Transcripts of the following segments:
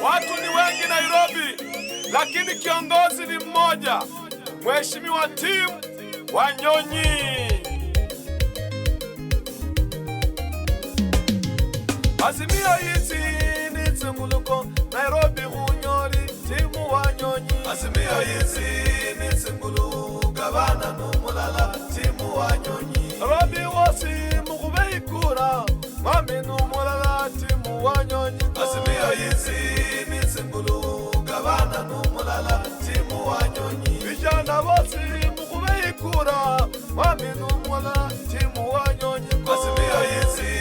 Watu ni wengi Nairobi, lakini kiongozi ni mmoja, Mheshimiwa Tim Wanyonyi. Azimio hizi ni simbuluko, Nairobi hunyori Tim Wanyonyi. Azimio hizi ni simbuluko, gavana numulala Tim Wanyonyi. Nairobi wasi mukube ikura, mami numulala Tim Wanyonyi. Azimio hizi ni simbuluko, gavana numulala Tim Wanyonyi. Vijana wasi mukube ikura, mami numulala Tim Wanyonyi. Azimio hizi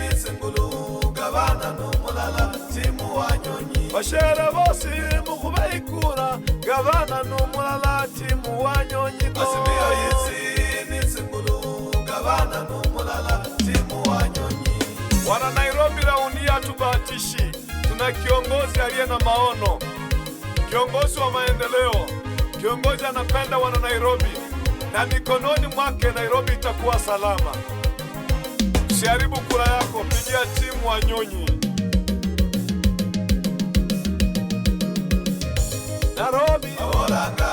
ni simbuluko, gavana numulala Tim Wanyonyi. Bashere bosi mukube ikura, gavana numulala Tim Wanyonyi. Azimio hizi ni simbuluko, gavana numulala Tim Wanyonyi. Wana Nairobi raunia tubatishi, tuna kiongozi aliye na maono, kiongozi wa maendeleo, kiongozi anapenda wana Nairobi, na mikononi mwake Nairobi itakuwa salama. Usiharibu kura yako, pigia Tim Wanyonyi. Nairobi Awolanga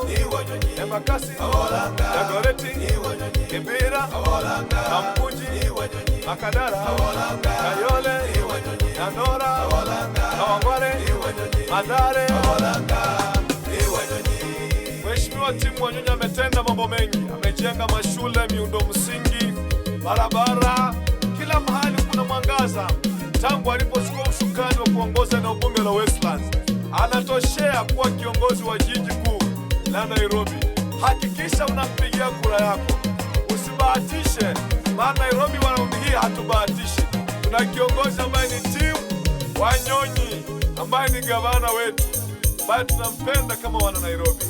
ni Wanyonyi. Embakasi Awolanga, Dagoretti ni Wanyonyi. Kibera Awolanga, Kamkunji ni Wanyonyi. Makadara Awolanga, Kayole ni Wanyonyi. Dandora Awolanga, Kawangware ni Wanyonyi. Mathare Awolanga ni Wanyonyi. Mheshimiwa Tim Wanyonyi ametenda mambo mengi, amejenga mashule, miundo msingi, barabara, kila mahali kuna mwangaza. Tangu alipochukua usukani wa kuongoza na ubunge la Westlands, anatoshea kuwa kiongozi wa jiji kuu la Nairobi. Hakikisha unampigia kura yako, usibahatishe, maana Nairobi wanaundi hii hatubahatishi. Tuna kiongozi ambaye ni Tim Wanyonyi, ambaye ni gavana wetu, ambaye tunampenda kama wana Nairobi.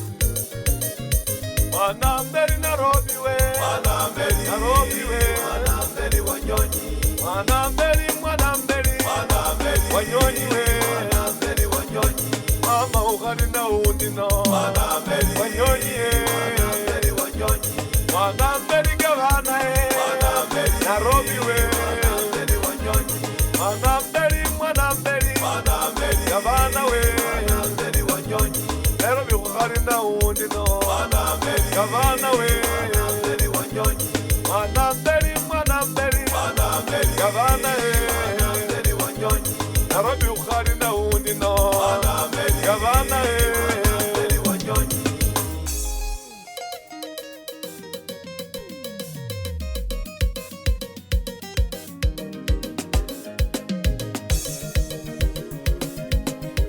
Mwanamberi Nairobi we, Mwanamberi Nairobi we, Mwanamberi Wanyonyi, Mwanamberi Wanyonyi we, Mwanamberi Wanyonyi. Mama ukhali na undino, Mwanamberi Wanyonyi Mwanamberi Wanyonyi. Mwanamberi gavana Mwanamberi Nairobi we, Mwanamberi Wanyonyi. Mwanamberi gavana we, Mwanamberi Wanyonyi. Nairobi ukhali na undino, Mwanamberi gavana we, Mwanamberi Wanyonyi. Mwanamberi gavana Mwanamberi Wanyonyi. Nairobi ukhali na undino, gavana Mwanamberi Wanyonyi.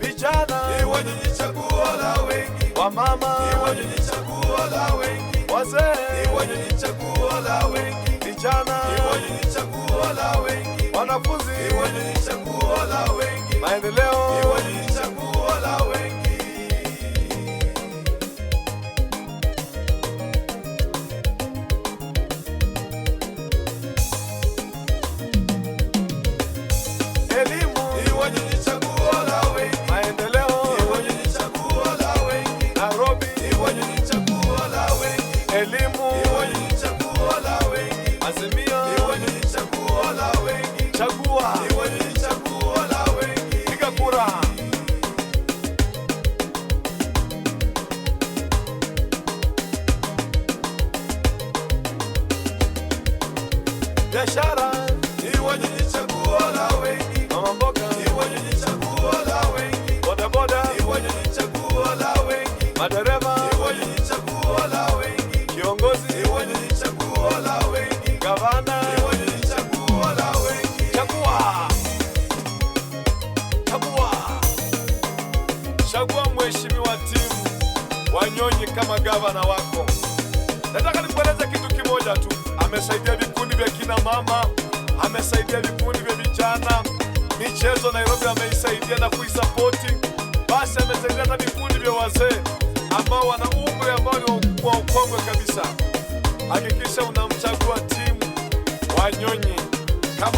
Vijana ni Wanyonyi chaguo la wengi, wamama ni Wanyonyi chaguo la wengi, wazee ni Wanyonyi chaguo la wengi, vijana ni Wanyonyi chaguo la wengi, wanafunzi ni Wanyonyi chaguo la wengi, maendeleo ni Wanyonyi chaguo la wengi. Elimu ni Wanyonyi chaguo la wengi, maendeleo ni Wanyonyi chaguo la wengi, Nairobi ni Wanyonyi chaguo la wengi, elimu ni Wanyonyi chaguo la wengi, Azimio ni Wanyonyi chaguo la wengi, chagua ni Wanyonyi chaguo la wengi, piga kura. Biashara ni Wanyonyi chaguo la wengi, mama mboga ni Wanyonyi chaguo la wengi, bodaboda ni Wanyonyi chaguo la wengi, madereva ni Wanyonyi chaguo la wengi, kiongozi ni Wanyonyi chaguo la wengi, gavana ni Wanyonyi chaguo la wengi. Chagua, chagua, chagua Mheshimiwa Tim Wanyonyi kama gavana wako. Nataka nikueleze kitu kimoja tu, amesaidia vikundi vya kina mama, amesaidia vikundi vya vijana, michezo Nairobi ameisaidia na kuisapoti. Basi amesaidia na vikundi vya wazee ambao wana umri ambao ni wa ukongwe kabisa. Hakikisha unamchagua Tim Wanyonyi kama